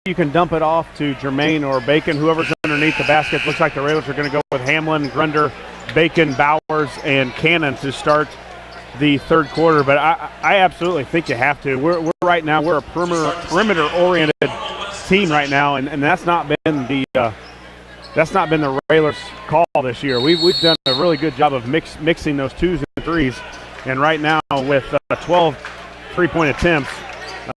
you can dump it off to Jermaine or Bacon, whoever's underneath the basket. Looks like the Railers are going to go with Hamlin, Grunder, Bacon, Bowers, and Cannon to start the third quarter. But I absolutely think you have to. We're right now, we're a perimeter-oriented team right now, and that's not been the Railers' call this year. We've done a really good job of mixing those twos and threes, and right now with 12 three-point attempts,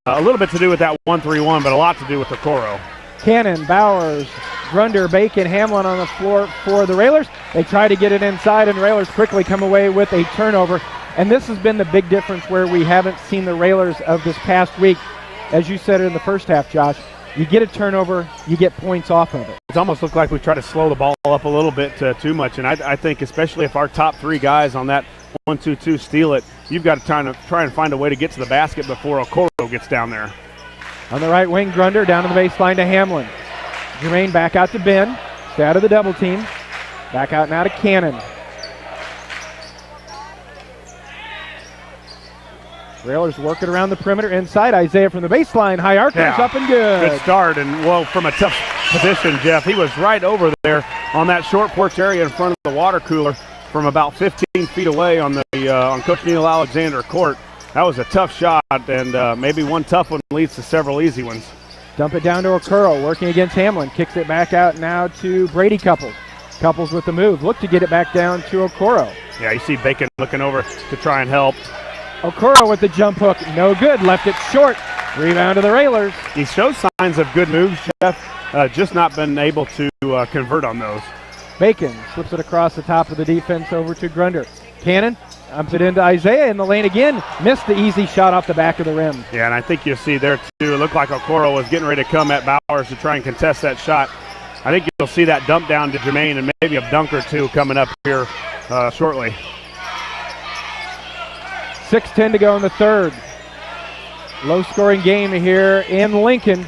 a little bit to do with that 1-3-1, but a lot to do with Okoro. Cannon, Bowers, Grunder, Bacon, Hamlin on the floor for the Railers. They try to get it inside, and the Railers quickly come away with a turnover. And this has been the big difference where we haven't seen the Railers of this past week. As you said in the first half, Josh, you get a turnover, you get points off of it. It's almost looked like we try to slow the ball up a little bit too much, and I think especially if our top three guys on that 1-2-2 steal it, you've got to try and find a way to get to the basket before Okoro gets down there. On the right wing, Grunder down to the baseline to Hamlin. Jermaine back out to Ben. Stay out of the double team. Back out now to Cannon. Railers working around the perimeter inside. Isaiah from the baseline. High arc is up and good. Good start, and well, from a tough position, Jeff. He was right over there on that short porch area in front of the water cooler from about 15 feet away on the on Coach Neil Alexander court. That was a tough shot, and maybe one tough one leads to several easy ones. Dump it down to Okoro, working against Hamlin. Kicks it back out now to Brady Couples. Couples with the move. Look to get it back down to Okoro. Yeah, you see Bacon looking over to try and help. Okoro with the jump hook. No good. Left it short. Rebound to the Railers. He shows signs of good moves, Jeff. Just not been able to convert on those. Bacon slips it across the top of the defense over to Grunder. Cannon dumps it into Isaiah in the lane again. Missed the easy shot off the back of the rim. Yeah, and I think you see there, too, it looked like Okoro was getting ready to come at Bowers to try and contest that shot. I think you'll see that dump down to Jermaine and maybe a dunk or two coming up here shortly. 6:10 to go in the third. Low-scoring game here in Lincoln.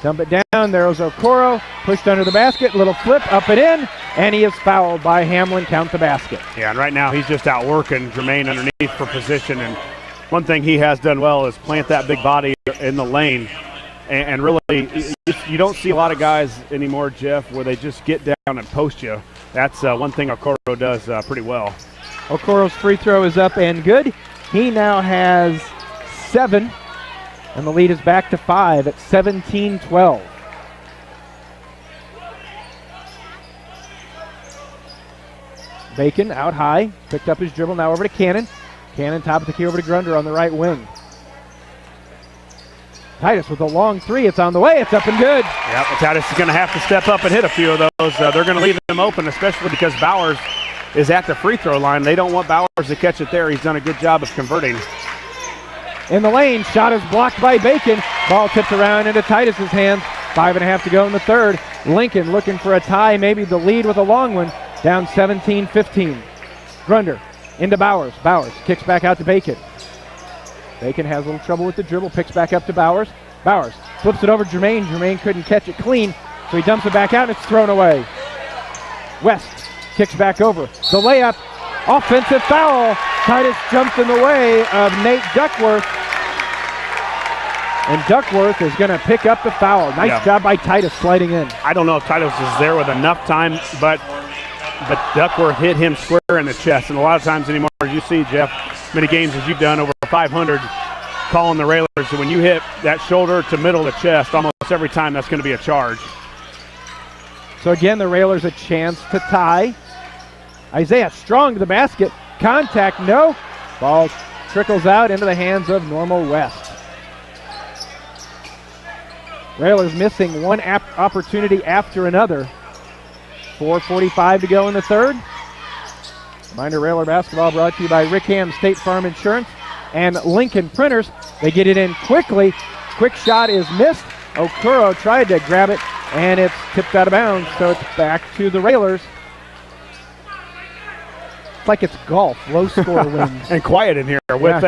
Dump it down. There's Okoro. Pushed under the basket. Little flip. Up and in. And he is fouled by Hamlin. Count the basket. Yeah, and right now he's just out working Jermaine underneath for position. And one thing he has done well is plant that big body in the lane. And really, you don't see a lot of guys anymore, Jeff, where they just get down and post you. That's one thing Okoro does pretty well. Okoro's free throw is up and good. He now has 7, and the lead is back to 5 at 17-12. Bacon out high, picked up his dribble, now over to Cannon. Cannon top of the key over to Grunder on the right wing. Titus with a long three. It's on the way. It's up and good. Yep, Titus is going to have to step up and hit a few of those. They're going to leave him open, especially because Bowers is at the free throw line. They don't want Bowers to catch it there. He's done a good job of converting. In the lane, shot is blocked by Bacon. Ball tipped around into Titus's hands. 5.5 to go in the third. Lincoln looking for a tie, maybe the lead with a long one. Down 17-15. Grunder into Bowers. Bowers kicks back out to Bacon. Bacon has a little trouble with the dribble, picks back up to Bowers. Bowers flips it over to Jermaine. Jermaine couldn't catch it clean, so he dumps it back out and it's thrown away. West kicks back over. The layup, offensive foul. Titus jumps in the way of Nate Duckworth. And Duckworth is going to pick up the foul. Nice job by Titus sliding in. I don't know if Titus is there with enough time, but Duckworth hit him square in the chest. And a lot of times anymore, as you see, Jeff, many games as you've done, over 500, calling the Railers. So when you hit that shoulder to middle of the chest, almost every time that's going to be a charge. So again, the Railers a chance to tie. Isaiah strong to the basket. Contact, no. Ball trickles out into the hands of Normal West. Railers missing one opportunity after another. 4:45 to go in the third. Reminder, Railer basketball brought to you by Rick Ham State Farm Insurance and Lincoln Printers. They get it in quickly. Quick shot is missed. Okoro tried to grab it, and it's tipped out of bounds, so it's back to the Railers. It's like it's golf, low score wins. And quiet in here with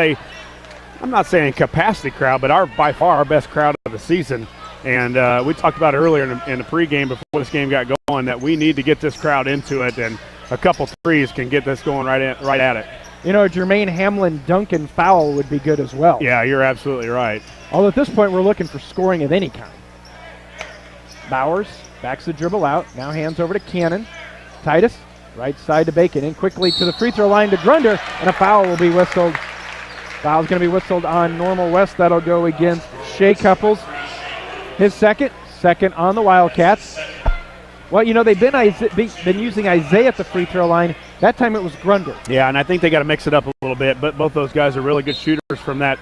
I'm not saying capacity crowd, but by far our best crowd of the season. And we talked about it earlier in the pregame before this game got going that we need to get this crowd into it, and a couple threes can get this going right at it. You know, Jermaine Hamlin dunk and foul would be good as well. Yeah, you're absolutely right. Although at this point we're looking for scoring of any kind. Bowers backs the dribble out. Now hands over to Cannon. Titus, right side to Bacon. In quickly to the free throw line to Grunder, and a foul will be whistled. Foul's going to be whistled on Normal West. That'll go against Shea Couples. His second on the Wildcats. Well, you know, they've been using Isaiah at the free throw line. That time it was Grunder. Yeah, and I think they got to mix it up a little bit, but both those guys are really good shooters from that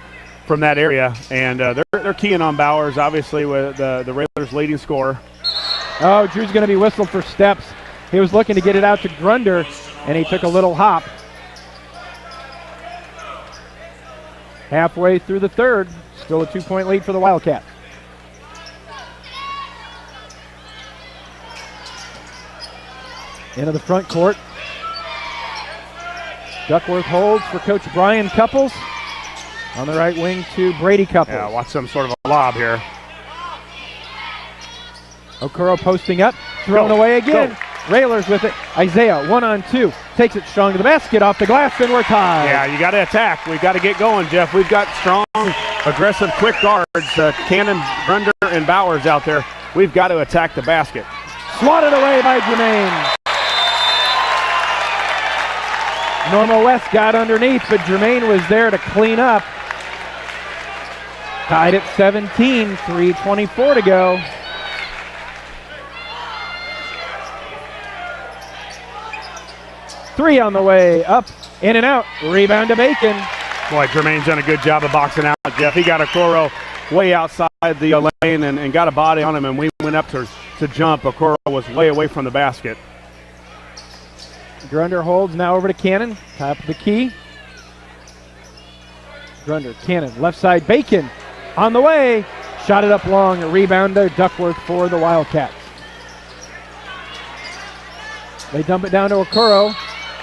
area, and they're keying on Bowers, obviously, with the Railers' leading scorer. Oh, Drew's going to be whistled for steps. He was looking to get it out to Grunder, and he took a little hop. Halfway through the third, still a 2-point lead for the Wildcats. Into the front court. Duckworth holds for Coach Brian Couples. On the right wing to Brady Couples. Yeah, watch some sort of a lob here. Okoro posting up, thrown away again. Go. Railers with it. Isaiah 1-on-2. Takes it strong to the basket, off the glass, and we're tied. Yeah, you got to attack. We've got to get going, Jeff. We've got strong, aggressive, quick guards. Cannon, Grunder, and Bowers out there. We've got to attack the basket. Swatted away by Jermaine. Normal West got underneath, but Jermaine was there to clean up. Tied at 17, 3:24 to go. Three on the way, up, in and out, rebound to Bacon. Boy, Jermaine's done a good job of boxing out, Jeff. He got Okoro way outside the lane and got a body on him, and we went up to jump. Okoro was way away from the basket. Grunder holds, now over to Cannon, top of the key. Grunder, Cannon, left side, Bacon on the way. Shot it up long, a rebound to Duckworth for the Wildcats. They dump it down to Okoro,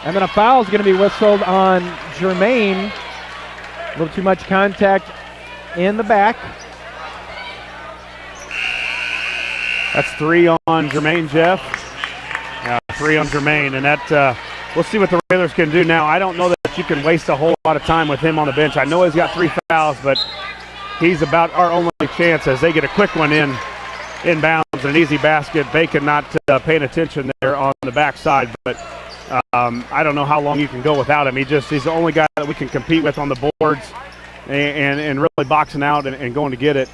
and then a foul is going to be whistled on Jermaine. A little too much contact in the back. That's 3 on Jermaine, Jeff. 3 on Jermaine, and that we'll see what the Railers can do now. I don't know that you can waste a whole lot of time with him on the bench. I know he's got 3 fouls, but he's about our only chance as they get a quick one inbounds, an easy basket. Bacon not paying attention there on the backside, but I don't know how long you can go without him. He's the only guy that we can compete with on the boards and really boxing out and going to get it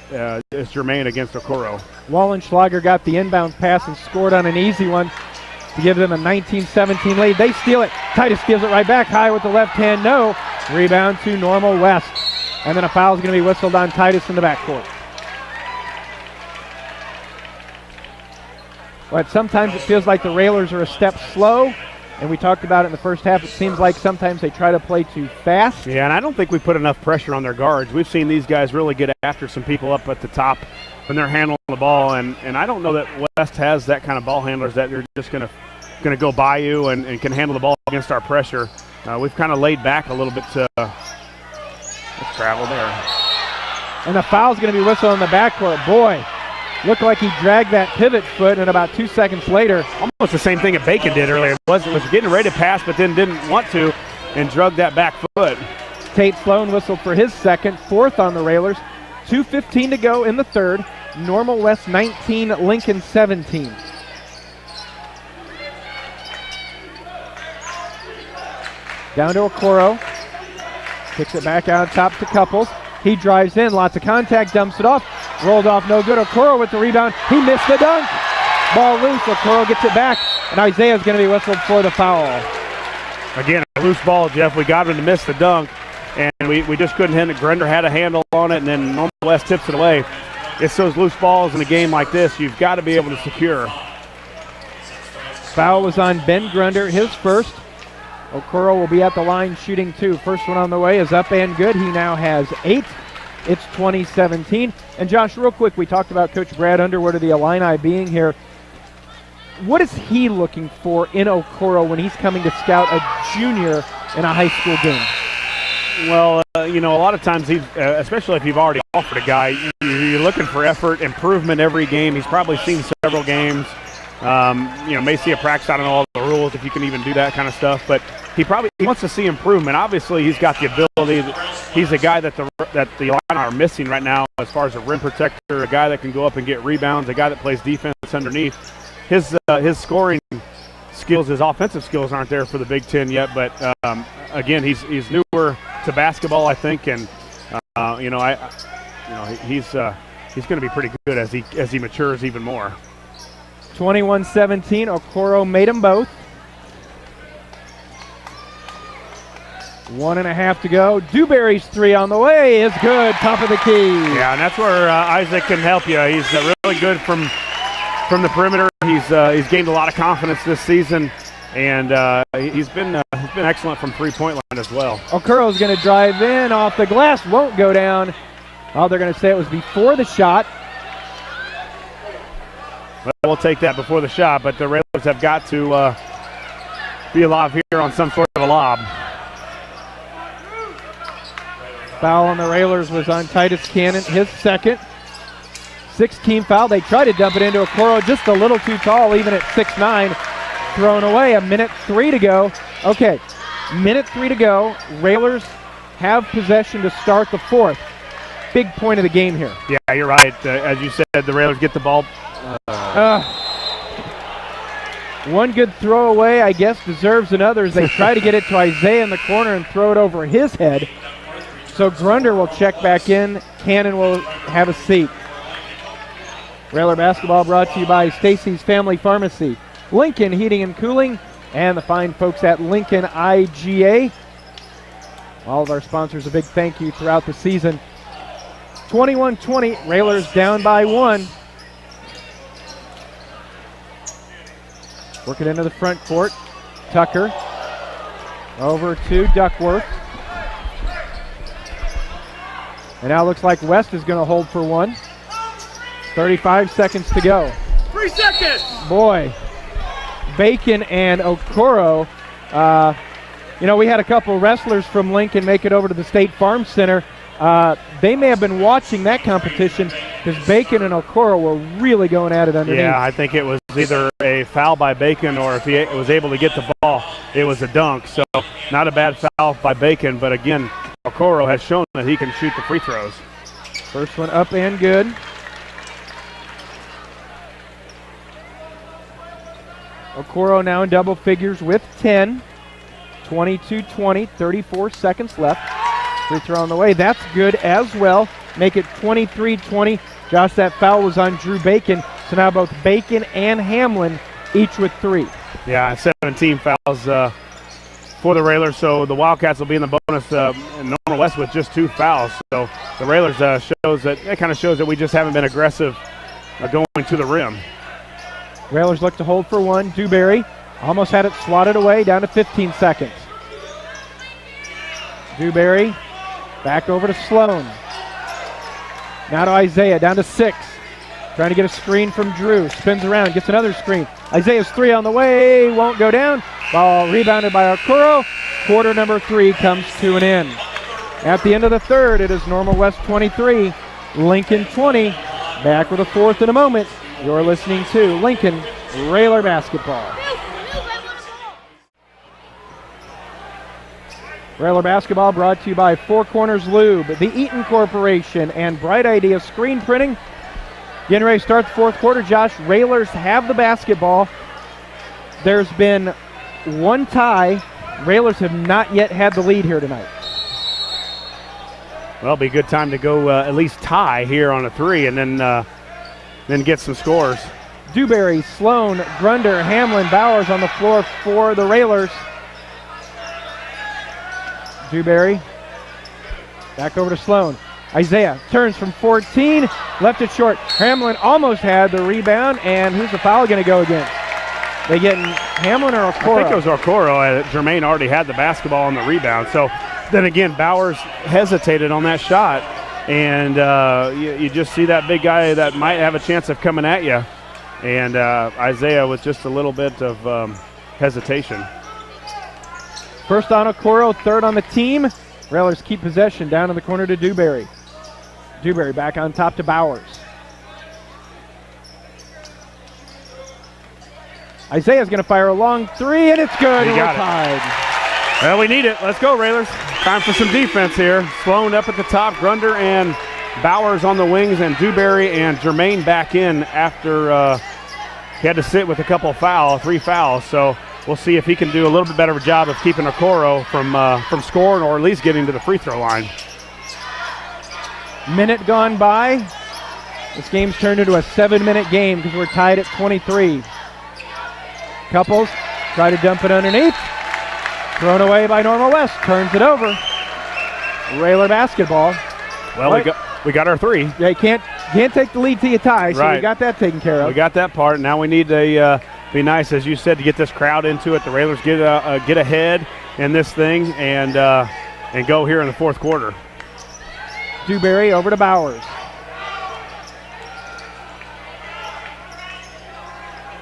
is Jermaine against Okoro. Wallenschlager got the inbound pass and scored on an easy one to give them a 19-17 lead. They steal it. Titus gives it right back high with the left hand. No. Rebound to Normal West. And then a foul is going to be whistled on Titus in the backcourt. But sometimes it feels like the Railers are a step slow, and we talked about it in the first half. It seems like sometimes they try to play too fast. Yeah, and I don't think we put enough pressure on their guards. We've seen these guys really get after some people up at the top when they're handling the ball, and I don't know that West has that kind of ball handlers that they're just going to go by you and can handle the ball against our pressure. We've kind of laid back a little bit to let's travel there. And the foul's going to be whistled in the backcourt. Boy, looked like he dragged that pivot foot, and about 2 seconds later. Almost the same thing that Bacon did earlier. Was getting ready to pass, but then didn't want to and drug that back foot. Tate Sloan whistled for his second, 4th on the Railers. 2:15 to go in the third. Normal West 19, Lincoln 17. Down to Okoro. Kicks it back out top to Couples. He drives in, lots of contact, dumps it off. Rolled off, no good. Okoro with the rebound. He missed the dunk. Ball loose. Okoro gets it back, and Isaiah's going to be whistled for the foul. Again, a loose ball, Jeff. We got him to miss the dunk, and we just couldn't hit it. Grunder had a handle on it, and then Normal West tips it away. It's those loose balls in a game like this you've got to be able to secure. Foul was on Ben Grunder, his first. Okoro will be at the line shooting 2. First one on the way is up and good. He now has 8. It's 2017. And Josh, real quick, we talked about Coach Brad Underwood of the Illini being here. What is he looking for in Okoro when he's coming to scout a junior in a high school game? Well, a lot of times, especially if you've already offered a guy, you're looking for effort, improvement every game. He's probably seen several games. May see a practice. I don't know all the rules, if you can even do that kind of stuff. But he wants to see improvement. Obviously, he's got the ability. He's a guy that the Illini are missing right now as far as a rim protector, a guy that can go up and get rebounds, a guy that plays defense underneath. His scoring skills, his offensive skills aren't there for the Big Ten yet, but again, he's newer to basketball, I think, and he's going to be pretty good as he matures even more. 21-17, Okoro made them both. 1.5 to go. Dewberry's three on the way is good, top of the key. Yeah, and that's where Isaac can help you. He's really good from the perimeter. He's gained a lot of confidence this season, and he's been excellent from three-point line as well. Okoro's going to drive in off the glass, won't go down. Oh, they're going to say it was before the shot. Well, we'll take that before the shot, but the Railers have got to be alive here on some sort of a lob. Foul on the Railers was on Titus Cannon, his second. 6-team foul. They tried to dump it into Okoro, just a little too tall, even at 6'9". Thrown away. 1:03 to go. Okay, 1:03 to go. Railers have possession to start the fourth. Big point of the game here. Yeah, you're right. As you said, the Railers get the ball. One good throw away, I guess, deserves another as they try to get it to Isaiah in the corner and throw it over his head. So Grunder will check back in. Cannon will have a seat. Railer basketball brought to you by Stacy's Family Pharmacy, Lincoln Heating and Cooling, and the fine folks at Lincoln IGA. All of our sponsors, a big thank you throughout the season. 21-20, Railers down by 1. Working into the front court. Tucker over to Duckworth. And now it looks like West is going to hold for one. 35 seconds to go. 3 seconds! Boy, Bacon and Okoro. We had a couple wrestlers from Lincoln make it over to the State Farm Center. They may have been watching that competition because Bacon and Okoro were really going at it underneath. Yeah, I think it was either a foul by Bacon or if he was able to get the ball, it was a dunk. So not a bad foul by Bacon, but again, Okoro has shown that he can shoot the free throws. First one up and good. Okoro now in double figures with 10. 22-20, 34 seconds left. Free throw on the way. That's good as well. Make it 23-20. Josh, that foul was on Drew Bacon. So now both Bacon and Hamlin each with 3. Yeah, 17 fouls for the Railers. So the Wildcats will be in the bonus in Normal West with just 2 fouls. So the Railers shows that we just haven't been aggressive going to the rim. Railers look to hold for one. Dewberry almost had it swatted away, down to 15 seconds. Dewberry back over to Sloan. Now to Isaiah, down to 6. Trying to get a screen from Drew. Spins around, gets another screen. Isaiah's 3 on the way, won't go down. Ball rebounded by Okoro. Quarter number 3 comes to an end. At the end of the third, it is Normal West 23, Lincoln 20. Back with a fourth in a moment. You're listening to Lincoln Railer Basketball. Railer Basketball brought to you by Four Corners Lube, the Eaton Corporation, and Bright Idea Screen Printing. Getting ready to start the fourth quarter, Josh. Railers have the basketball. There's been one tie. Railers have not yet had the lead here tonight. Well, it'll be a good time to go at least tie here on a 3 and then get some scores. Dewberry, Sloan, Grunder, Hamlin, Bowers on the floor for the Railers. Dewberry back over to Sloan. Isaiah turns from 14, left it short. Hamlin almost had the rebound, and who's the foul going to go against? They getting Hamlin or Okoro? I think it was Okoro. Jermaine already had the basketball on the rebound. So then again, Bowers hesitated on that shot, and you just see that big guy that might have a chance of coming at you. And Isaiah with just a little bit of hesitation. First on Okoro, third on the team. Railers keep possession down in the corner to Dewberry. Dewberry back on top to Bowers. Isaiah's going to fire a long 3, and it's good. He got it. Tied. Well, we need it. Let's go, Railers. Time for some defense here. Sloan up at the top, Grunder and Bowers on the wings, and Dewberry and Germain back in after he had to sit with a couple of 3 fouls. So we'll see if he can do a little bit better of a job of keeping Okoro from scoring or at least getting to the free throw line. Minute gone by. This game's turned into a 7-minute game because we're tied at 23. Couples try to dump it underneath. Thrown away by Normal West. Turns it over. Railer basketball. Well, we got our 3. Yeah, you can't take the lead till you tie, so right. we got that taken care of. We got that part. Now we need to be nice, as you said, to get this crowd into it. The Railers get ahead in this thing and go here in the fourth quarter. Dewberry over to Bowers.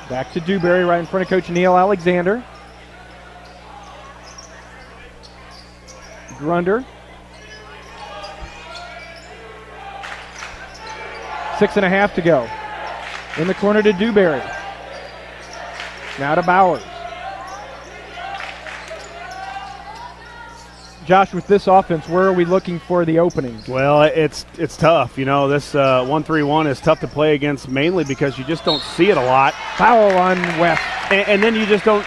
Back to Dewberry right in front of Coach Neil Alexander. Grunder. 6.5 to go. In the corner to Dewberry. Now to Bowers. Josh, with this offense, where are we looking for the openings? Well, it's tough. You know, this 1-3-1 is tough to play against, mainly because you just don't see it a lot. Foul on West. And then you just don't,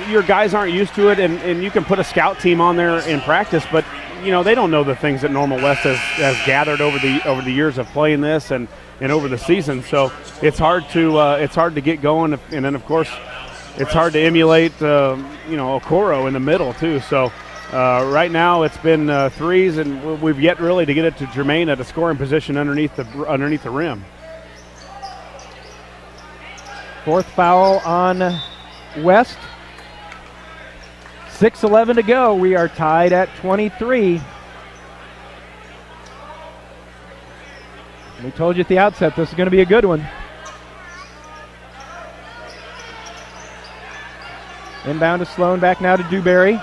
your guys aren't used to it, and you can put a scout team on there in practice, but, you know, they don't know the things that Normal West has gathered over the years of playing this and over the season. So it's hard to get going, and then, of course, it's hard to emulate, Okoro in the middle, too. So right now it's been threes, and we've yet really to get it to Germain at a scoring position underneath the rim. Fourth foul on West. 6:11 to go. We are tied at 23. We told you at the outset this is going to be a good one. Inbound to Sloan, back now to Dewberry.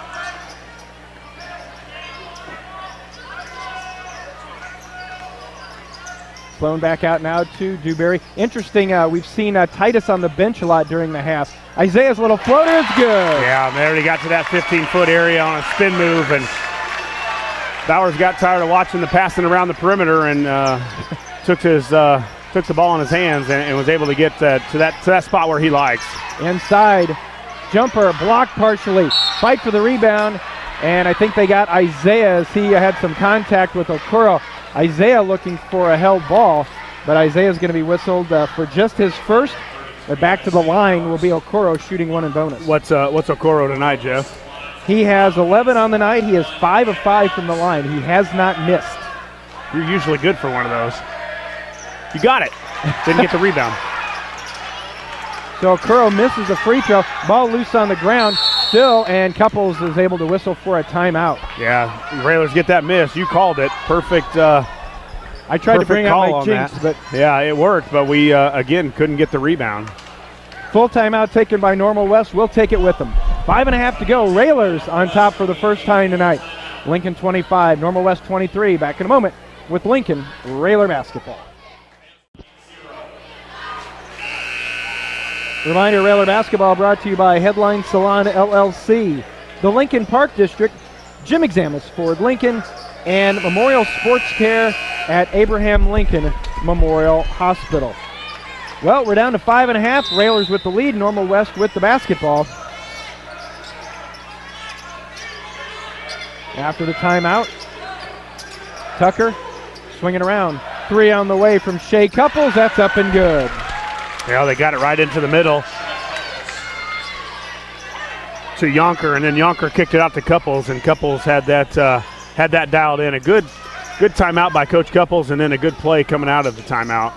Sloan back out now to Dewberry. Interesting, we've seen Titus on the bench a lot during the half. Isaiah's little floater is good. Yeah, they already got to that 15-foot area on a spin move, and Bowers got tired of watching the passing around the perimeter and took the ball in his hands and was able to get to that spot where he likes. Inside, jumper blocked partially. Fight for the rebound, and I think they got Isaiah as he had some contact with Okoro. Isaiah looking for a held ball, but Isaiah's going to be whistled for just his first. But back to the line will be Okoro shooting one in bonus. What's Okoro tonight, Jeff? He has 11 on the night. He is 5 of 5 from the line. He has not missed. You're usually good for one of those. You got it. Didn't get the rebound. So Okoro misses a free throw. Ball loose on the ground still, and Couples is able to whistle for a timeout. Yeah, Railers get that miss. You called it. Perfect. I tried to bring out my jinx, but yeah, it worked, but we, again, couldn't get the rebound. Full timeout taken by Normal West. We'll take it with them. 5.5 to go. Railers on top for the first time tonight. Lincoln 25, Normal West 23. Back in a moment with Lincoln Railer basketball. Reminder, Railer basketball brought to you by Headline Salon LLC, the Lincoln Park District, Gym Examus Ford Lincoln, and Memorial Sports Care at Abraham Lincoln Memorial Hospital. Well, we're down to 5.5. Railers with the lead. Normal West with the basketball. After the timeout, Tucker swinging around. 3 on the way from Shea Couples. That's up and good. Yeah, they got it right into the middle to Yonker, and then Yonker kicked it out to Couples, and Couples had that dialed in. A good timeout by Coach Couples, and then a good play coming out of the timeout.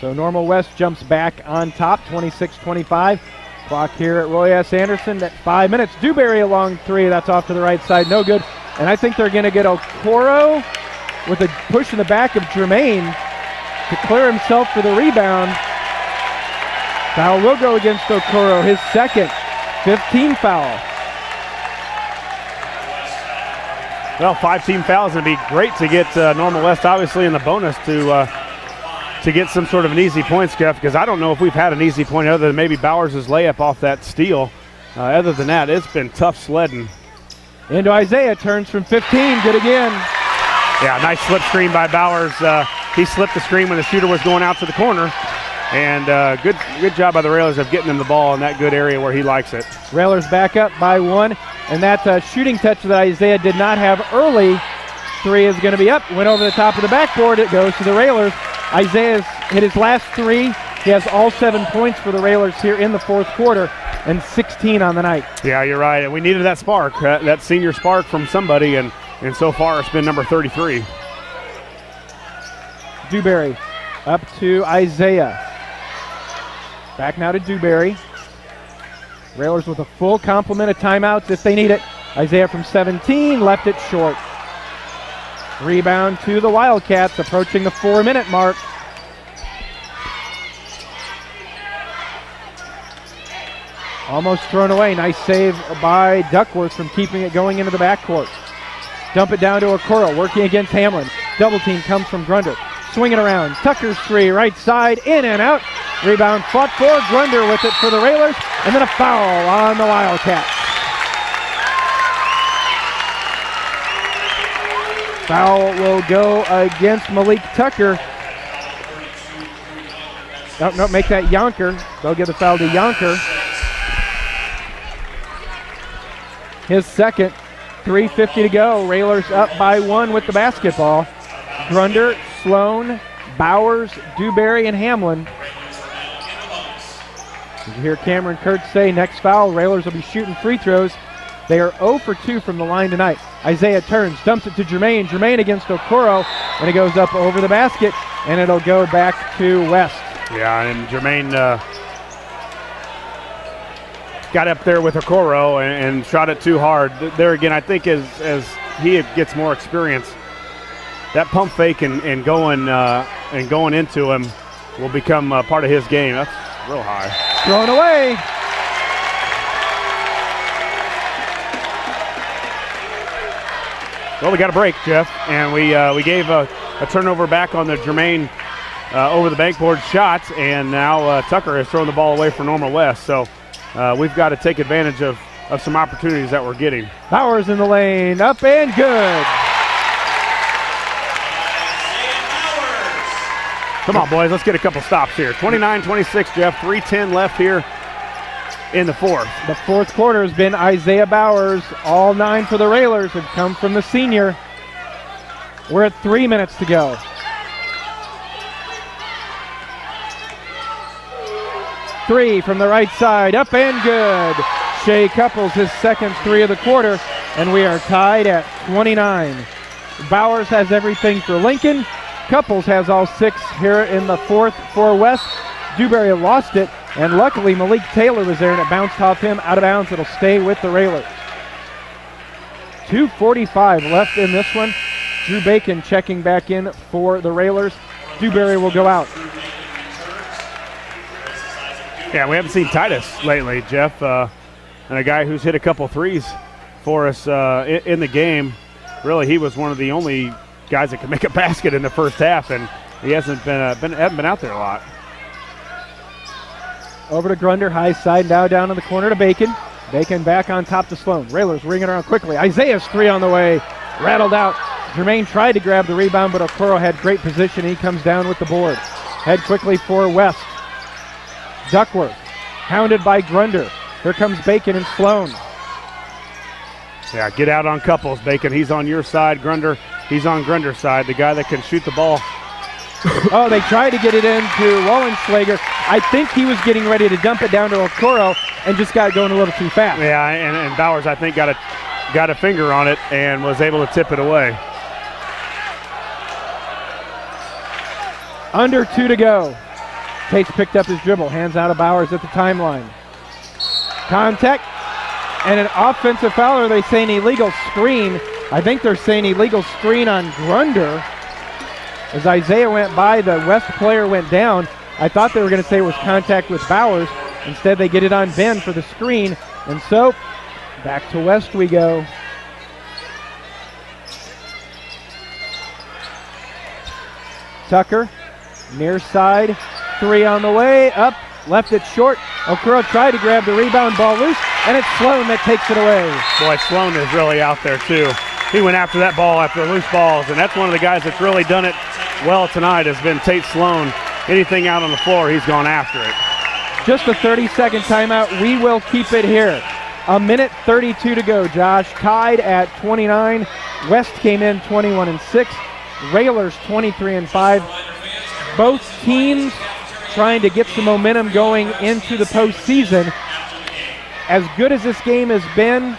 So Normal West jumps back on top, 26-25. Clock here at Roy S. Anderson at 5 minutes. Dewberry a long 3. That's off to the right side. No good. And I think they're going to get Okoro with a push in the back of Germain to clear himself for the rebound. Foul will go against Okoro, his second, 15 foul. Well, 5 team fouls would be great to get Normal West obviously in the bonus to get some sort of an easy point, Skeff, because I don't know if we've had an easy point other than maybe Bowers' layup off that steal. Other than that, it's been tough sledding. Into Isaiah, turns from 15, good again. Yeah, nice slip screen by Bowers. He slipped the screen when the shooter was going out to the corner. And good job by the Railers of getting him the ball in that good area where he likes it. Railers back up by 1. And that shooting touch that Isaiah did not have early, 3 is going to be up. Went over the top of the backboard. It goes to the Railers. Isaiah's hit his last 3. He has all 7 points for the Railers here in the fourth quarter and 16 on the night. Yeah, you're right. And we needed that spark, that senior spark from somebody. And so far it's been number 33. Dewberry up to Isaiah. Back now to Dewberry. Railers with a full complement of timeouts if they need it. Isaiah from 17 left it short. Rebound to the Wildcats approaching the 4-minute mark. Almost thrown away. Nice save by Duckworth from keeping it going into the backcourt. Dump it down to Okoro, working against Hamlin. Double team comes from Grunder. Swing it around. Tucker's 3, right side, in and out. Rebound fought for. Grunder with it for the Railers. And then a foul on the Wildcats. Foul will go against Malik Tucker. No, make that Yonker. They'll give the foul to Yonker. His second. 3:50 to go. Railers up by 1 with the basketball. Grunder, Sloan, Bowers, Dewberry, and Hamlin. Did you hear Cameron Kurtz say next foul? Railers will be shooting free throws. They are 0 for 2 from the line tonight. Isaiah turns, dumps it to Jermaine. Jermaine against Okoro, and it goes up over the basket, and it'll go back to West. Yeah, and Jermaine got up there with Okoro and shot it too hard. There again, I think as he gets more experience, that pump fake and going into him will become part of his game. That's real high. Thrown away. Well, we got a break, Jeff, and we gave a turnover back on the Jermaine over the backboard shots, and now Tucker has thrown the ball away for Normal West. So we've got to take advantage of some opportunities that we're getting. Bowers in the lane, up and good. Come on, boys, let's get a couple stops here. 29-26, Jeff, 3:10 left here in the fourth. The fourth quarter has been Isaiah Bowers. All 9 for the Railers have come from the senior. We're at 3 minutes to go. Three from the right side, up and good. Shea Couples, his second 3 of the quarter, and we are tied at 29. Bowers has everything for Lincoln. Couples has all 6 here in the fourth for West. Dewberry lost it, and luckily Malik Taylor was there, and it bounced off him out of bounds. It'll stay with the Railers. 2:45 left in this one. Drew Bacon checking back in for the Railers. Dewberry will go out. Yeah, we haven't seen Titus lately, Jeff, and a guy who's hit a couple threes for us in the game. Really, he was one of the only guys that could make a basket in the first half, and he hasn't been out there a lot. Over to Grunder, high side, now down in the corner to Bacon. Bacon back on top to Sloan. Railers ringing around quickly. Isaiah's 3 on the way, rattled out. Jermaine tried to grab the rebound, but Okoro had great position. He comes down with the board. Head quickly for West. Duckworth, hounded by Grunder. Here comes Bacon and Sloan. Yeah, get out on Couples, Bacon. He's on your side. Grunder, he's on Grunder's side, the guy that can shoot the ball. Oh, they tried to get it into Wallenschlager. I think he was getting ready to dump it down to Okoro and just got going a little too fast. Yeah, and Bowers, I think, got a finger on it and was able to tip it away. Under 2 to go. Tate's picked up his dribble, hands out of Bowers at the timeline. Contact and an offensive foul, or are they saying illegal screen? I think they're saying illegal screen on Grunder. As Isaiah went by, the West player went down. I thought they were going to say it was contact with Bowers. Instead, they get it on Ben for the screen. And so, back to West we go. Tucker, near side, 3 on the way, up left it short. Okura tried to grab the rebound, ball loose, and it's Sloan that takes it away. Boy, Sloan is really out there too. He went after that ball after loose balls, and that's one of the guys that's really done it well tonight has been Tate Sloan. Anything out on the floor, he's gone after it. Just a 30-second timeout. We will keep it here. A minute 32 to go, Josh. Tied at 29. West came in 21-6. Railers 23-5. Both teams trying to get some momentum going into the postseason. As good as this game has been,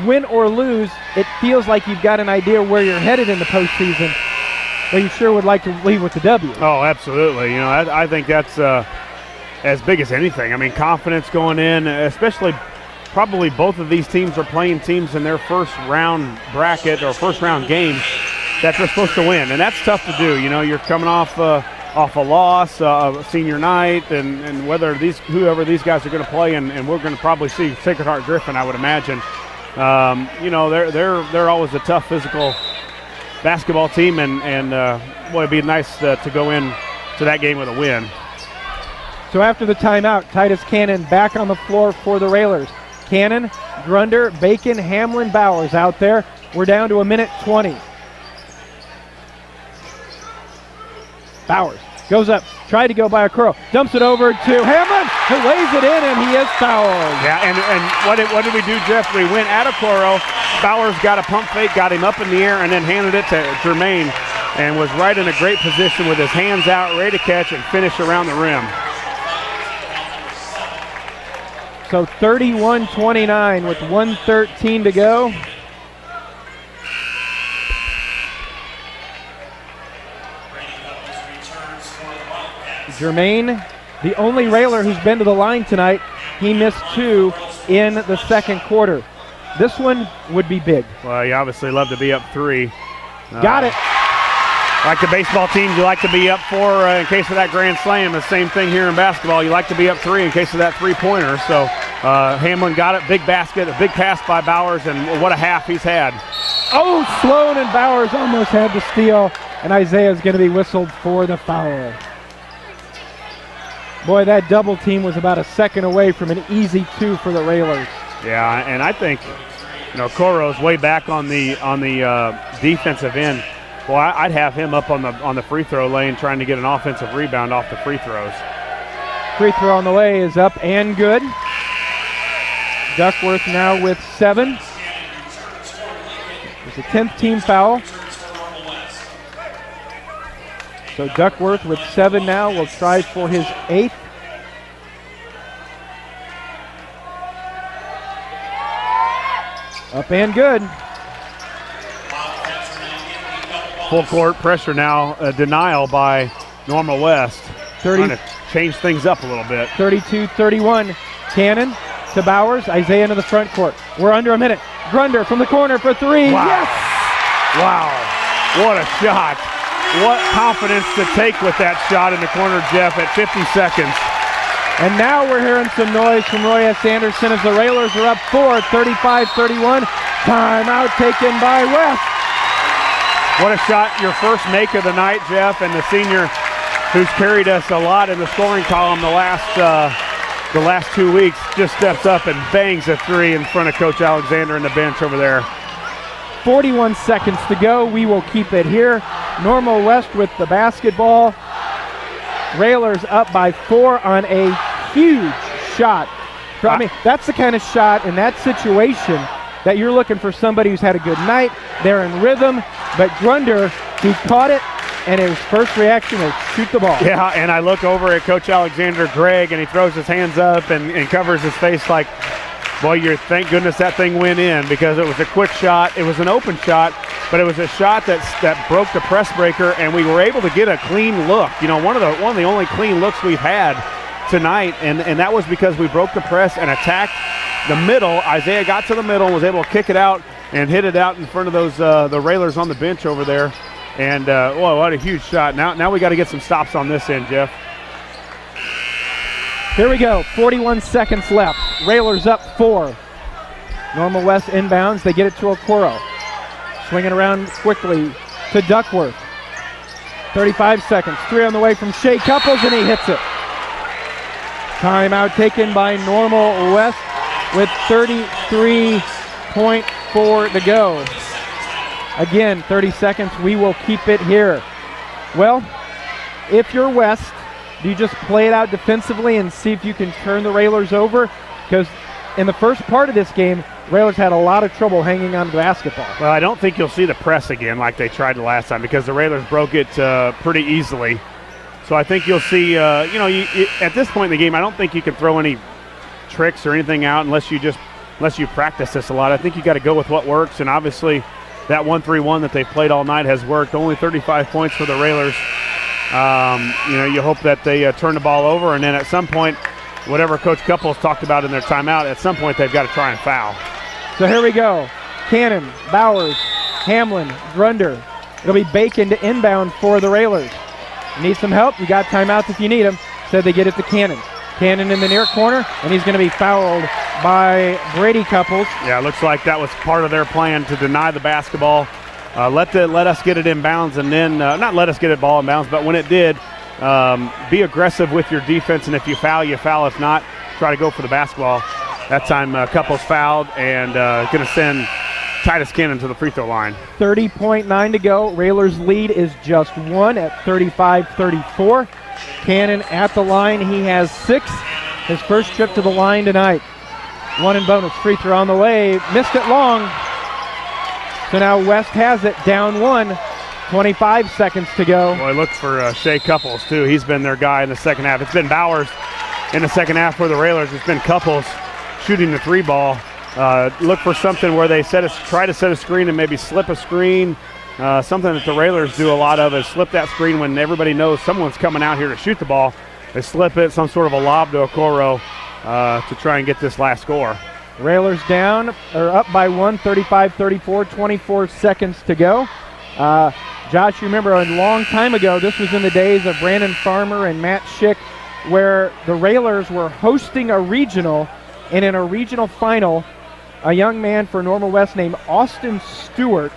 win or lose, it feels like you've got an idea where you're headed in the postseason, but you sure would like to leave with the W. Oh, absolutely. You know, I think that's as big as anything. I mean, confidence going in, especially probably both of these teams are playing teams in their first round bracket or first round game that they're supposed to win, and that's tough to do. You know, you're coming off a loss, senior night, and whoever these guys are going to play, and we're going to probably see Sacred Heart Griffin, I would imagine. You know, they're always a tough physical basketball team, and boy, it'd be nice to go in to that game with a win. So after the timeout, Titus Cannon back on the floor for the Railers. Cannon, Grunder, Bacon, Hamlin, Bowers out there. We're down to a minute 20. Bowers goes up, tried to go by a curl, dumps it over to Hamlin, who lays it in, and he is fouled. Yeah, and what did we do, Jeff? We went at a Coro. Bowers got a pump fake, got him up in the air, and then handed it to Jermaine, and was right in a great position with his hands out, ready to catch and finish around the rim. So 31-29 with 1:13 to go. Jermaine, the only Railer who's been to the line tonight, he missed 2 in the second quarter. This one would be big. Well, you obviously love to be up 3. Got it. Like the baseball teams, you like to be up 4 in case of that grand slam. The same thing here in basketball. You like to be up 3 in case of that three-pointer. So Hamlin got it, big basket, a big pass by Bowers, and what a half he's had. Oh, Sloan and Bowers almost had the steal, and Isaiah's going to be whistled for the foul. Boy, that double team was about a second away from an easy 2 for the Railers. Yeah, and I think, you know, Coro's way back on the defensive end. Well, I'd have him up on the free throw lane trying to get an offensive rebound off the free throws. Free throw on the way is up and good. Duckworth now with 7. It's a 10th team foul. So Duckworth with 7 now will try for his 8th. Up and good. Full court pressure now, denial by Normal West. Trying to change things up a little bit. 32-31. Cannon to Bowers. Isaiah into the front court. We're under a minute. Grunder from the corner for 3. Wow. Yes! Wow. What a shot. What confidence to take with that shot in the corner, Jeff, at 50 seconds. And now we're hearing some noise from Roy S. Anderson as the Railers are up 4, 35-31. Timeout taken by West. What a shot, your first make of the night, Jeff, and the senior who's carried us a lot in the scoring column the last 2 weeks just steps up and bangs a 3 in front of Coach Alexander and the bench over there. 41 seconds to go. We will keep it here. Normal West with the basketball. Railers up by 4 on a huge shot. I mean, that's the kind of shot in that situation that you're looking for somebody who's had a good night. They're in rhythm, but Grunder, he caught it, and his first reaction was shoot the ball. Yeah, and I look over at Coach Alexander, Greg, and he throws his hands up and covers his face like, boy, thank goodness that thing went in, because it was a quick shot. It was an open shot, but it was a shot that broke the press breaker, and we were able to get a clean look. You know, one of the only clean looks we've had tonight, and that was because we broke the press and attacked the middle. Isaiah got to the middle and was able to kick it out and hit it out in front of those the Railers on the bench over there. And whoa, what a huge shot. Now we got to get some stops on this end, Jeff. Here we go, 41 seconds left. Railers up 4. Normal West inbounds, they get it to Okoro. Swinging around quickly to Duckworth. 35 seconds, 3 on the way from Shea Couples, and he hits it. Timeout taken by Normal West with 33.4 to go. Again, 30 seconds. We will keep it here. Well, if you're West, do you just play it out defensively and see if you can turn the Railers over? Because in the first part of this game, Railers had a lot of trouble hanging on to the basketball. Well, I don't think you'll see the press again like they tried the last time because the Railers broke it pretty easily. So I think you'll see, at this point in the game, I don't think you can throw any tricks or anything out unless you practice this a lot. I think you got to go with what works, and obviously that 1-3-1 that they've played all night has worked. Only 35 points for the Railers. You hope that they turn the ball over, and then at some point, whatever Coach Couples talked about in their timeout, at some point they've got to try and foul. So here we go. Cannon, Bowers, Hamlin, Grunder. It'll be Bacon to inbound for the Railers. Need some help? You got timeouts if you need them. Said they get it to Cannon. Cannon in the near corner, and he's going to be fouled by Brady Couples. Yeah, it looks like that was part of their plan to deny the basketball. Let us get it in bounds, and then not let us get it ball in bounds, but when it did, be aggressive with your defense, and if you foul, you foul. If not, try to go for the basketball. That time Couples fouled and going to send Titus Cannon to the free throw line. 30.9 to go. Railers' lead is just 1 at 35-34. Cannon at the line. He has 6. His first trip to the line tonight. 1 in bonus. Free throw on the way. Missed it long. So now West has it, down 1. 25 seconds to go. Boy, look for Shea Couples, too. He's been their guy in the second half. It's been Bowers in the second half for the Railers. It's been Couples shooting the 3 ball. Look for something where they try to set a screen and maybe slip a screen. Something that the Railers do a lot of is slip that screen when everybody knows someone's coming out here to shoot the ball. They slip it, some sort of a lob to Okoro to try and get this last score. Railers down, or up by 1, 35-34, 24 seconds to go. Josh, you remember a long time ago, this was in the days of Brandon Farmer and Matt Schick, where the Railers were hosting a regional, and in a regional final, a young man for Normal West named Austin Stewart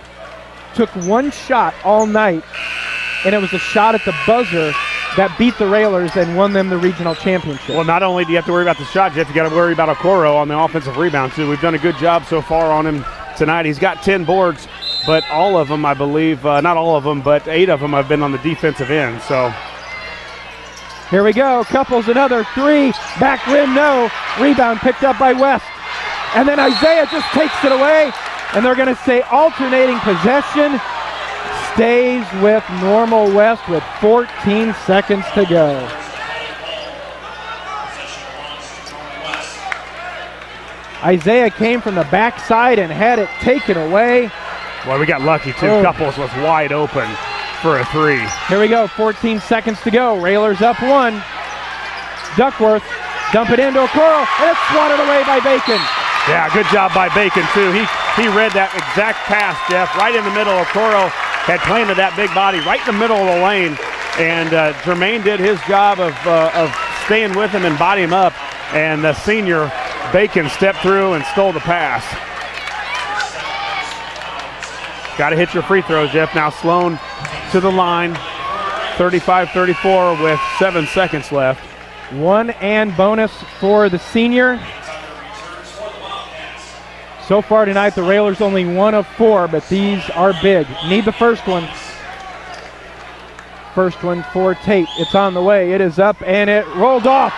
took 1 shot all night, and it was a shot at the buzzer that beat the Railers and won them the regional championship. Well, not only do you have to worry about the shot, Jeff, you got to worry about Okoro on the offensive rebound, too. We've done a good job so far on him tonight. He's got 10 boards, but all of them, I believe, not all of them, but 8 of them have been on the defensive end. So here we go. Couples another 3. Back rim, no. Rebound picked up by West. And then Isaiah just takes it away. And they're going to say alternating possession. Stays with Normal West with 14 seconds to go. Isaiah came from the backside and had it taken away. Well, we got lucky, too. Couples was wide open for a 3. Here we go, 14 seconds to go. Railers up 1. Duckworth, dump it into Okoro, and it's swatted away by Bacon. Yeah, good job by Bacon, too. He read that exact pass, Jeff, right in the middle. Okoro had planted that big body right in the middle of the lane, and Jermaine did his job of staying with him and body him up, and the senior Bacon stepped through and stole the pass. Got to hit your free throws, Jeff. Now Sloan to the line, 35-34 with 7 seconds left. 1 and bonus for the senior. So far tonight, the Railers only 1 of 4, but these are big. Need the first one. First one for Tate. It's on the way. It is up, and it rolled off.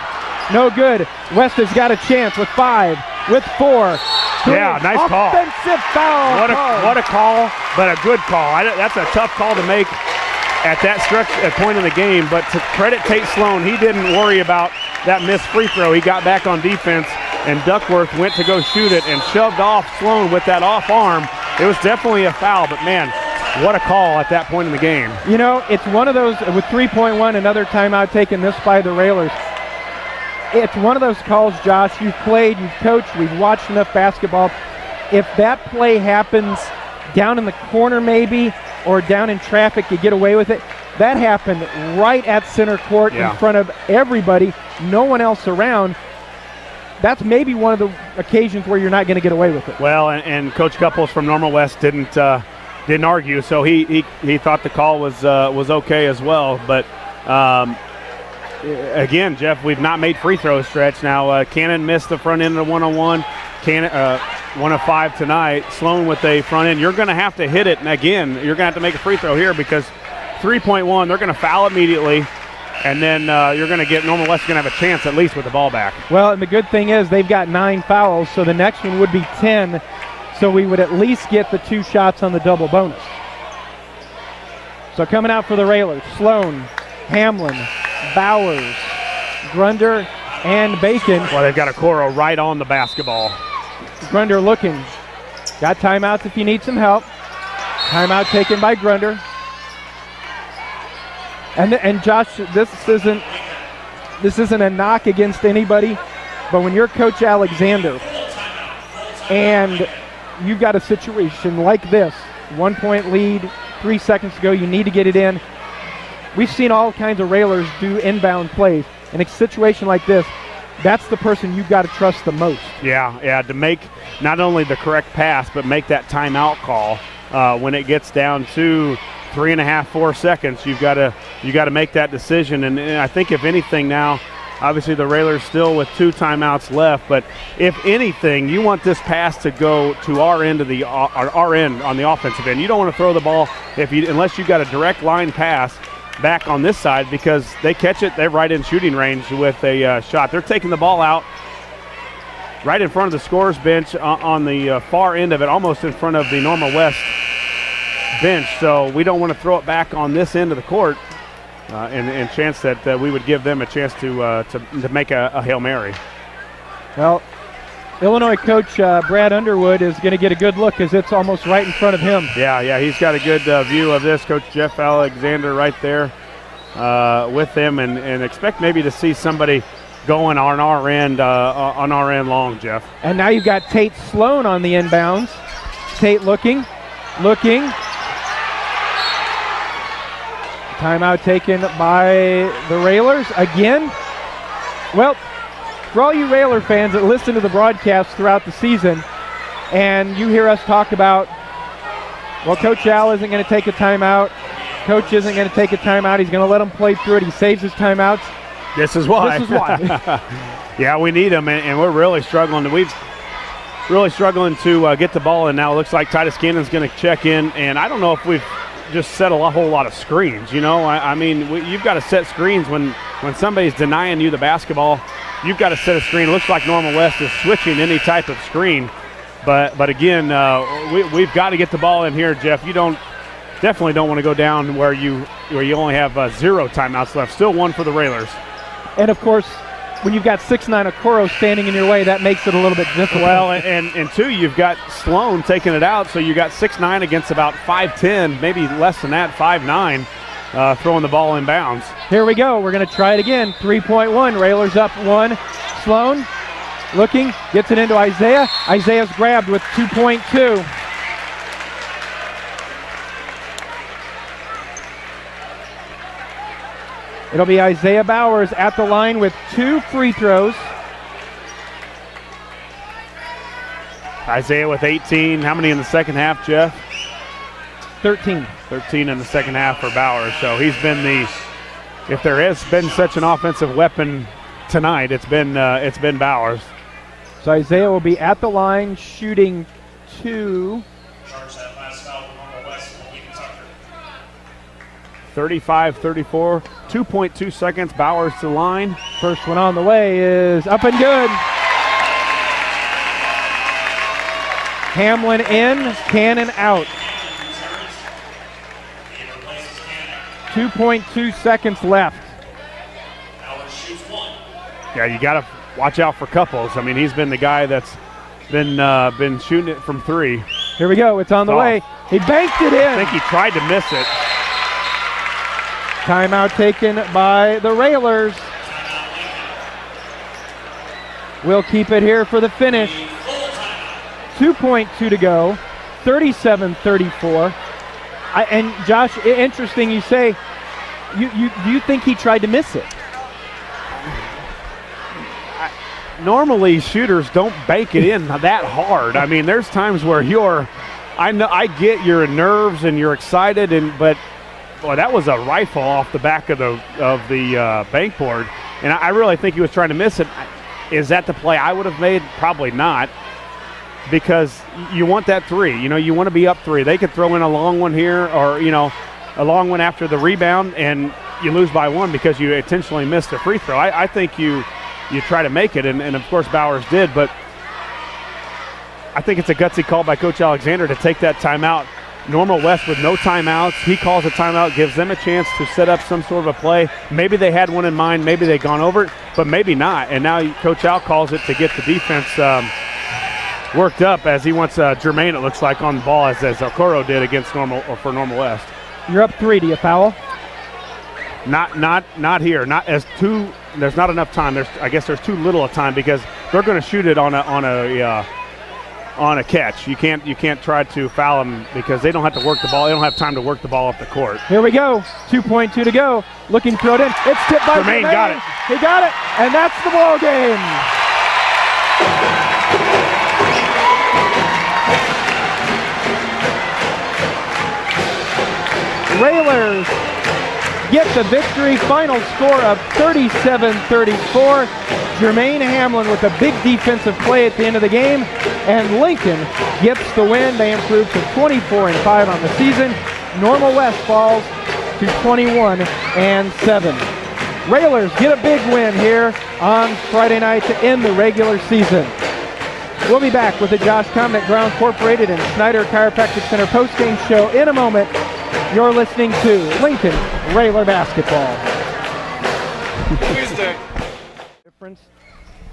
No good. West has got a chance with 5, with 4. Yeah, nice call. Offensive foul. What a call, but a good call. That's a tough call to make at that point in the game, but to credit Tate Sloan, he didn't worry about that missed free throw. He got back on defense, and Duckworth went to go shoot it and shoved off Sloan with that off arm. It was definitely a foul, but man, what a call at that point in the game. You know, it's one of those, with 3.1, another timeout taken, this by the Railers. It's one of those calls, Josh, you've played, you've coached, we've watched enough basketball. If that play happens down in the corner maybe, or down in traffic, you get away with it. That happened right at center court in front of everybody, no one else around. That's maybe one of the occasions where you're not going to get away with it. Well, and Coach Couples from Normal West didn't argue, so he thought the call was okay as well. But again, Jeff, we've not made free throw stretch. Now, Cannon missed the front end of the one-on-one. Cannon, 1 of 5 tonight. Sloan with a front end. You're going to have to hit it. And again, you're going to have to make a free throw here because 3.1, they're going to foul immediately. And then you're going to get Normal West going to have a chance at least with the ball back. Well, and the good thing is they've got 9 fouls, so the next one would be 10. So we would at least get the 2 shots on the double bonus. So coming out for the Railers, Sloan, Hamlin, Bowers, Grunder, and Bacon. Well, they've got a Coro right on the basketball. Grunder looking. Got timeouts if you need some help. Timeout taken by Grunder. And Josh, this isn't a knock against anybody, but when you're Coach Alexander and you've got a situation like this, 1-point lead, 3 seconds to go, you need to get it in. We've seen all kinds of Railers do inbound plays. In a situation like this, that's the person you've got to trust the most. Yeah, to make not only the correct pass, but make that timeout call when it gets down to 3.5, 4 seconds. You got to make that decision. And I think if anything now, obviously the Railers still with 2 timeouts left, but if anything, you want this pass to go to our end of our end on the offensive end. You don't want to throw the ball unless you've got a direct line pass back on this side, because they catch it, they're right in shooting range with a shot. They're taking the ball out right in front of the scorer's bench on the far end of it, almost in front of the Normal West bench. So we don't want to throw it back on this end of the court and chance that we would give them a chance to make a Hail Mary. Well, Illinois coach Brad Underwood is going to get a good look because it's almost right in front of him. Yeah, he's got a good view of this. Coach Jeff Alexander right there with him, and expect maybe to see somebody going on our end long, Jeff. And now you've got Tate Sloan on the inbounds. Tate looking. Timeout taken by the Railers again. Well, for all you Railer fans that listen to the broadcast throughout the season, and you hear us talk about, well, Coach Al isn't going to take a timeout. Coach isn't going to take a timeout. He's going to let them play through it. He saves his timeouts. This is why. Yeah, we need them, and we're really struggling. We've really struggling to get the ball in now. It looks like Titus Cannon's going to check in, and I don't know if we've just set a whole lot of screens. You know, I mean, you've got to set screens when somebody's denying you the basketball. You've got to set a screen. It looks like Normal West is switching any type of screen, but again, we've got to get the ball in here, Jeff. You definitely don't want to go down where you only have 0 timeouts left. Still 1 for the Railers. And of course, when you've got 6'9" Okoro standing in your way, that makes it a little bit difficult. Well, and 2, you've got Sloan taking it out, so you got 6'9" against about 5'10", maybe less than that, 5'9", throwing the ball in bounds. Here we go. We're going to try it again. 3.1. Railers up 1. Sloan looking, gets it into Isaiah. Isaiah's grabbed with 2.2. It'll be Isaiah Bowers at the line with 2 free throws. Isaiah with 18. How many in the second half, Jeff? 13. 13 in the second half for Bowers. So he's been if there has been such an offensive weapon tonight, it's been Bowers. So Isaiah will be at the line shooting 2. 35-34, 2.2 seconds, Bowers to the line. First one on the way is up and good. Hamlin in, Cannon out. 2.2 seconds left. Yeah, you got to watch out for Couples. I mean, he's been the guy that's been shooting it from 3. Here we go, it's on the way. He banked it in. I think he tried to miss it. Timeout taken by the Railers. We'll keep it here for the finish. 2.2 to go, 37-34. And Josh, interesting you say, you think he tried to miss it? Normally shooters don't bank it in that hard. I mean, there's times where I get your nerves and you're excited, but boy, that was a rifle off the back of the bank board, and I really think he was trying to miss it. Is that the play I would have made? Probably not, because you want that three. You want to be up three. They could throw in a long one here, or a long one after the rebound, and you lose by one because you intentionally missed a free throw. I think you try to make it, and of course Bowers did, but I think it's a gutsy call by Coach Alexander to take that timeout. Normal West with no timeouts. He calls a timeout, gives them a chance to set up some sort of a play. Maybe they had one in mind, maybe they'd gone over it, but maybe not. And now Coach Al calls it to get the defense worked up, as he wants Jermaine, it looks like, on the ball, as Okoro did against for Normal West. You're up 3. Do you foul? Not here. Not as two. There's not enough time. I guess there's too little of time because they're going to shoot it on a catch. You can't try to foul them because they don't have to work the ball. They don't have time to work the ball up the court. Here we go. 2.2 to go. Looking throw it in. It's tipped by Jermaine. Got it. He got it, and that's the ball game. Railers get the victory. Final score of 37-34. Jermaine Hamlin with a big defensive play at the end of the game, and Lincoln gets the win. They improve to 24-5 on the season. Normal West falls to 21-7. Railers get a big win here on Friday night to end the regular season. We'll be back with the Josh Komnick Ground Incorporated and Schneider Chiropractic Center postgame show in a moment. You're listening to Lincoln Railer Basketball.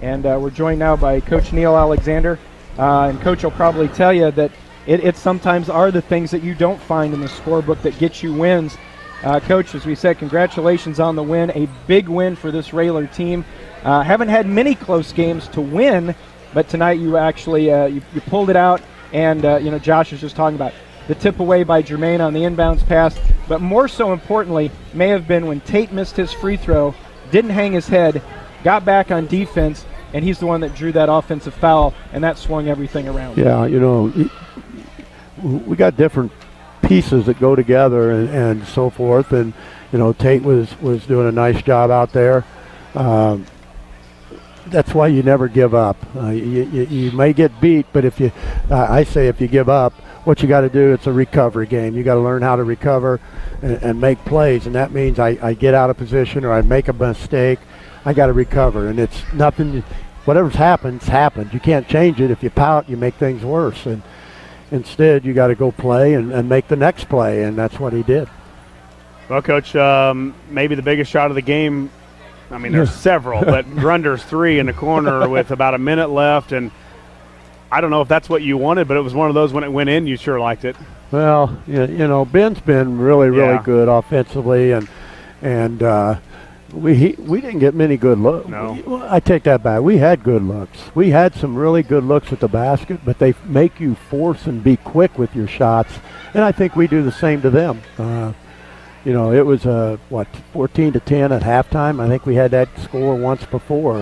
And we're joined now by Coach Neil Alexander. And Coach will probably tell you that it sometimes are the things that you don't find in the scorebook that get you wins. Coach, as we said, congratulations on the win. A big win for this Railer team. Haven't had many close games to win, but tonight you actually you pulled it out. And, Josh was just talking about the tip away by Jermaine on the inbounds pass, but more so importantly may have been when Tate missed his free throw, didn't hang his head, got back on defense, and he's the one that drew that offensive foul, and that swung everything around. Yeah, we got different pieces that go together and so forth, and Tate was doing a nice job out there. That's why you never give up. You may get beat, but if you give up, what you got to do, it's a recovery game. You got to learn how to recover and make plays, and that means I get out of position or I make a mistake. I got to recover, and it's nothing. Whatever's happened. You can't change it. If you pout, you make things worse, and instead you got to go play and make the next play, and that's what he did. Well, Coach, maybe the biggest shot of the game. I mean, there's several, but Grunder's three in the corner with about a minute left, and I don't know if that's what you wanted, but it was one of those when it went in, you sure liked it. Well, Ben's been really good offensively, and we didn't get many good looks. No. I take that back. We had good looks. We had some really good looks at the basket, but they make you force and be quick with your shots, and I think we do the same to them. It was 14-10 at halftime. I think we had that score once before,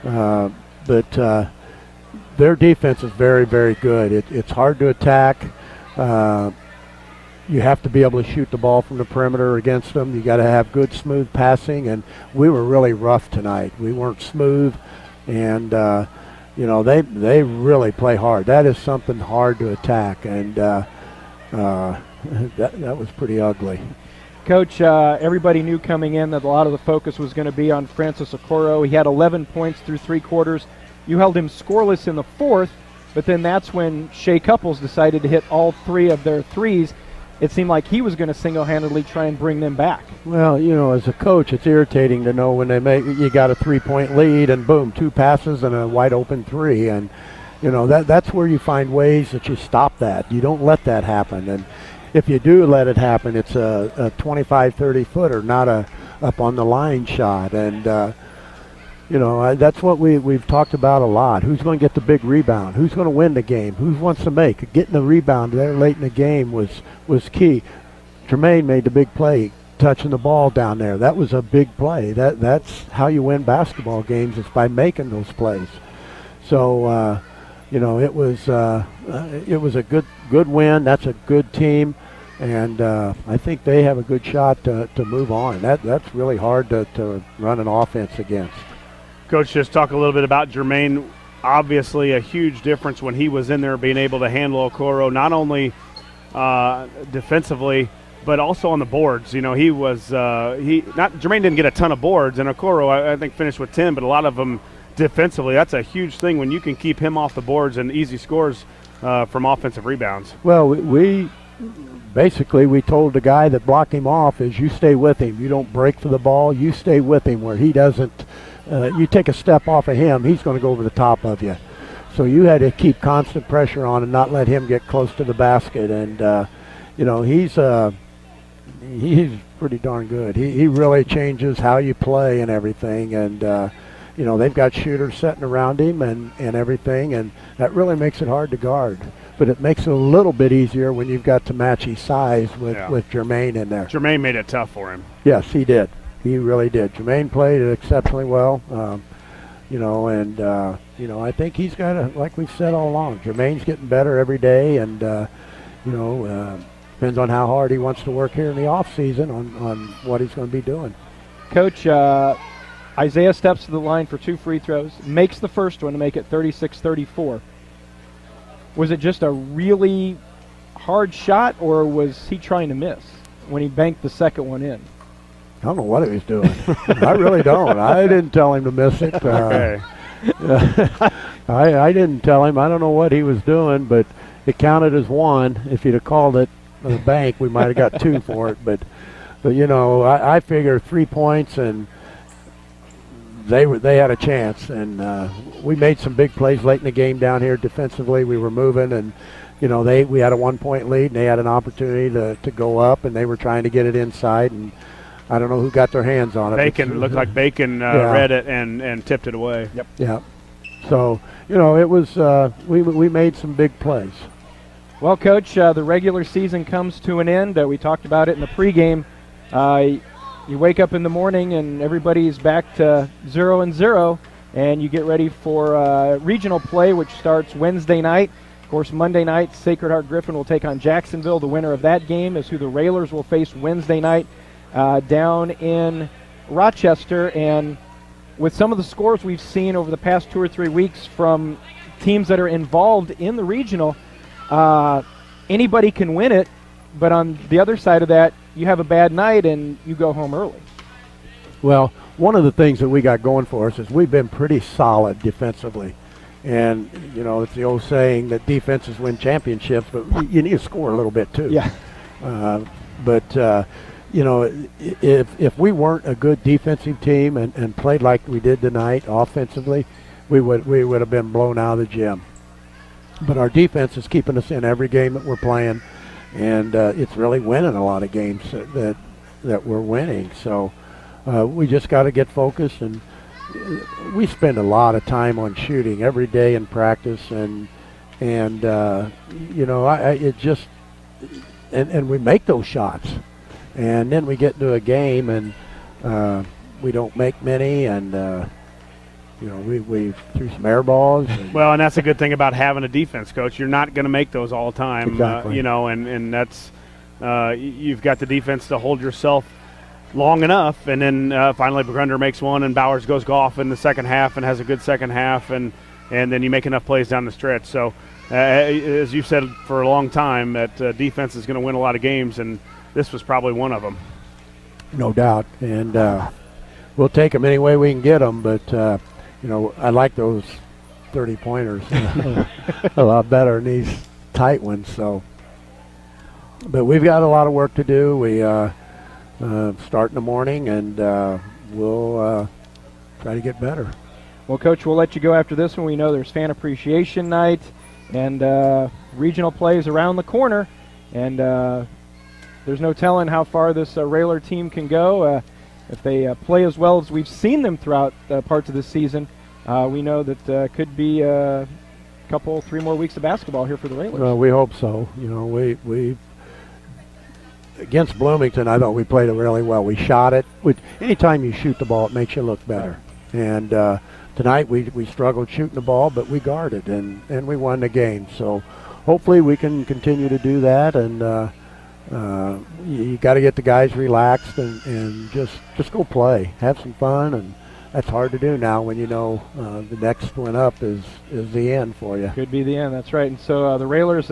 but their defense is very, very good. It's hard to attack. You have to be able to shoot the ball from the perimeter against them. You got to have good, smooth passing, and we were really rough tonight. We weren't smooth, and they really play hard. That is something hard to attack, and that was pretty ugly. Coach, everybody knew coming in that a lot of the focus was going to be on Francis Okoro. He had 11 points through 3 quarters. You held him scoreless in the 4th, but then that's when Shea Couples decided to hit all 3 of their threes. It seemed like he was going to single-handedly try and bring them back. Well, as a coach, it's irritating to know when you got a 3-point lead and boom, 2 passes and a wide-open 3, and that's where you find ways that you stop that. You don't let that happen, and if you do let it happen, it's a 25-30 footer, not a up on the line shot, and that's what we've talked about a lot. Who's going to get the big rebound? Who's going to win the game? Who wants to make? Getting the rebound there late in the game was key. Jermaine made the big play, touching the ball down there. That was a big play. That's how you win basketball games, is by making those plays. So, it was a good win. That's a good team. And I think they have a good shot to move on. That's really hard to run an offense against. Coach, just talk a little bit about Jermaine. Obviously a huge difference when he was in there, being able to handle Okoro, not only defensively, but also on the boards. You know, Jermaine didn't get a ton of boards, and Okoro I think finished with 10, but a lot of them defensively. That's a huge thing when you can keep him off the boards and easy scores from offensive rebounds. Well, we told the guy that blocked him off is you stay with him. You don't break for the ball. You stay with him where he doesn't. You take a step off of him, he's going to go over the top of you. So you had to keep constant pressure on and not let him get close to the basket. And you know, he's pretty darn good. He really changes how you play and everything. And you know, they've got shooters setting around him and everything, and that really makes it hard to guard. But it makes it a little bit easier when you've got to match his size with Jermaine in there. Jermaine made it tough for him. Yes, he did. He really did. Jermaine played it exceptionally well, you know, and, you know, I think he's got like we've said all along, Jermaine's getting better every day, and, you know, depends on how hard he wants to work here in the off season on what he's going to be doing. Coach, Isaiah steps to the line for 2 free throws, makes the first one to make it 36-34. Was it just a really hard shot, or was he trying to miss when he banked the second one in? I don't know what he was doing. I really don't. I didn't tell him to miss it. Okay. I didn't tell him. I don't know what he was doing, but it counted as 1. If he'd have called it a bank, we might have got 2 for it. But you know, I figure 3 points, and they had a chance. And we made some big plays late in the game down here defensively. We were moving, and you know, we had a 1-point lead, and they had an opportunity to go up, and they were trying to get it inside, and I don't know who got their hands on it. Bacon looked like Bacon read it and tipped it away. Yep. Yeah. So, you know, it was we made some big plays. Well, Coach, the regular season comes to an end. We talked about it in the pregame. You wake up in the morning and everybody's back to 0-0, and you get ready for regional play, which starts Wednesday night. Of course, Monday night, Sacred Heart Griffin will take on Jacksonville. The winner of that game is who the Railers will face Wednesday night down in Rochester. And with some of the scores we've seen over the past 2 or 3 weeks from teams that are involved in the regional, anybody can win it, but on the other side of that, you have a bad night and you go home early. Well, one of the things that we got going for us is we've been pretty solid defensively. And, you know, it's the old saying that defenses win championships, but you need to score a little bit too. Yeah. You know, if we weren't a good defensive team and played like we did tonight offensively, we would have been blown out of the gym. But our defense is keeping us in every game that we're playing, and it's really winning a lot of games that we're winning. So we just got to get focused, and we spend a lot of time on shooting every day in practice, and you know, and we make those shots. And then we get into a game, and we don't make many, and you know, we threw some air balls. Well, and that's a good thing about having a defense, Coach. You're not going to make those all the time, exactly. You know, and that's you've got the defense to hold yourself long enough, and then finally Grunder makes one, and Bowers goes off in the second half and has a good second half, and then you make enough plays down the stretch. So, as you've said for a long time, that defense is going to win a lot of games, and this was probably one of them. No doubt, and we'll take them any way we can get them. But you know, I like those 30-pointers a lot better than these tight ones. So, but we've got a lot of work to do. We start in the morning, and we'll try to get better. Well, Coach, we'll let you go after this one. We know there's fan appreciation night and regional plays around the corner, and there's no telling how far this Railer team can go. If they play as well as we've seen them throughout parts of this season, we know that could be a couple, 3 more weeks of basketball here for the Railers. Well, we hope so. You know, we against Bloomington, I thought we played it really well. We shot it. Anytime you shoot the ball, it makes you look better. And tonight we struggled shooting the ball, but we guarded, and we won the game. So hopefully we can continue to do that, and you got to get the guys relaxed and just go play, have some fun, and that's hard to do now when you know the next one up is the end for you. Could be the end, that's right. And so the Railers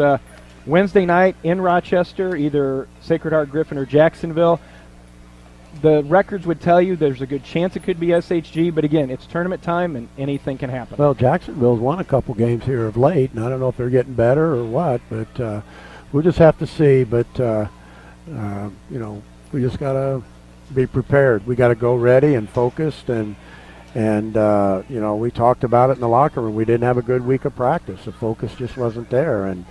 Wednesday night in Rochester, either Sacred Heart Griffin or Jacksonville. The records would tell you there's a good chance it could be SHG, but again, it's tournament time and anything can happen. Well, Jacksonville's won a couple games here of late, and I don't know if they're getting better or what, but we'll just have to see. But, we just got to be prepared. We got to go ready and focused, and we talked about it in the locker room. We didn't have a good week of practice. The focus just wasn't there, and,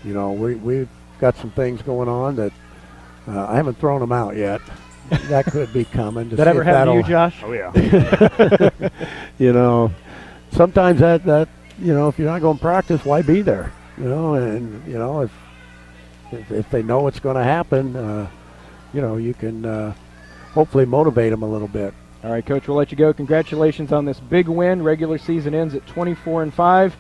we've got some things going on that I haven't thrown them out yet. That could be coming. That ever happened to you, Josh? Oh, yeah. Sometimes that if you're not going to practice, why be there? If they know it's going to happen, you can hopefully motivate them a little bit. All right, Coach, we'll let you go. Congratulations on this big win. Regular season ends at 24-5,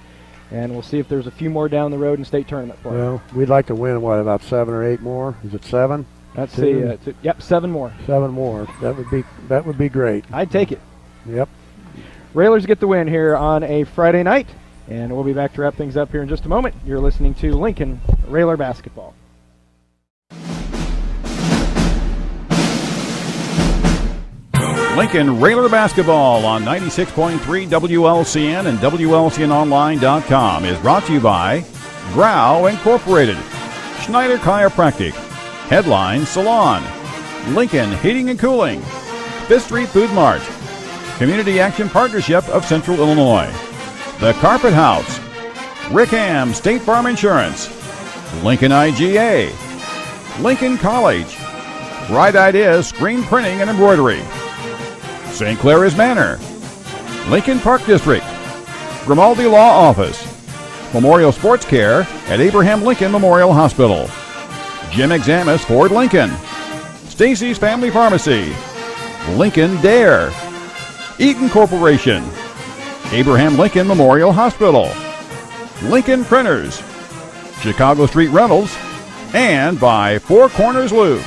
and we'll see if there's a few more down the road in state tournament play. Well, we'd like to win, about 7 or 8 more? Is it 7? Let's see. Yep, 7 more. 7 more. That would be great. I'd take it. Yep. Railers get the win here on a Friday night, and we'll be back to wrap things up here in just a moment. You're listening to Lincoln Railer Basketball. Lincoln Railer Basketball on 96.3 WLCN and WLCNonline.com is brought to you by Grau Incorporated, Schneider Chiropractic, Headline Salon, Lincoln Heating and Cooling, Fifth Street Food Mart, Community Action Partnership of Central Illinois, The Carpet House, Rick Ham State Farm Insurance, Lincoln IGA, Lincoln College, Right Ideas Screen Printing and Embroidery, St. Clair's Manor, Lincoln Park District, Grimaldi Law Office, Memorial Sports Care at Abraham Lincoln Memorial Hospital, Jim Examus Ford Lincoln, Stacy's Family Pharmacy, Lincoln Dare, Eaton Corporation, Abraham Lincoln Memorial Hospital, Lincoln Printers, Chicago Street Rentals, and by Four Corners Lube.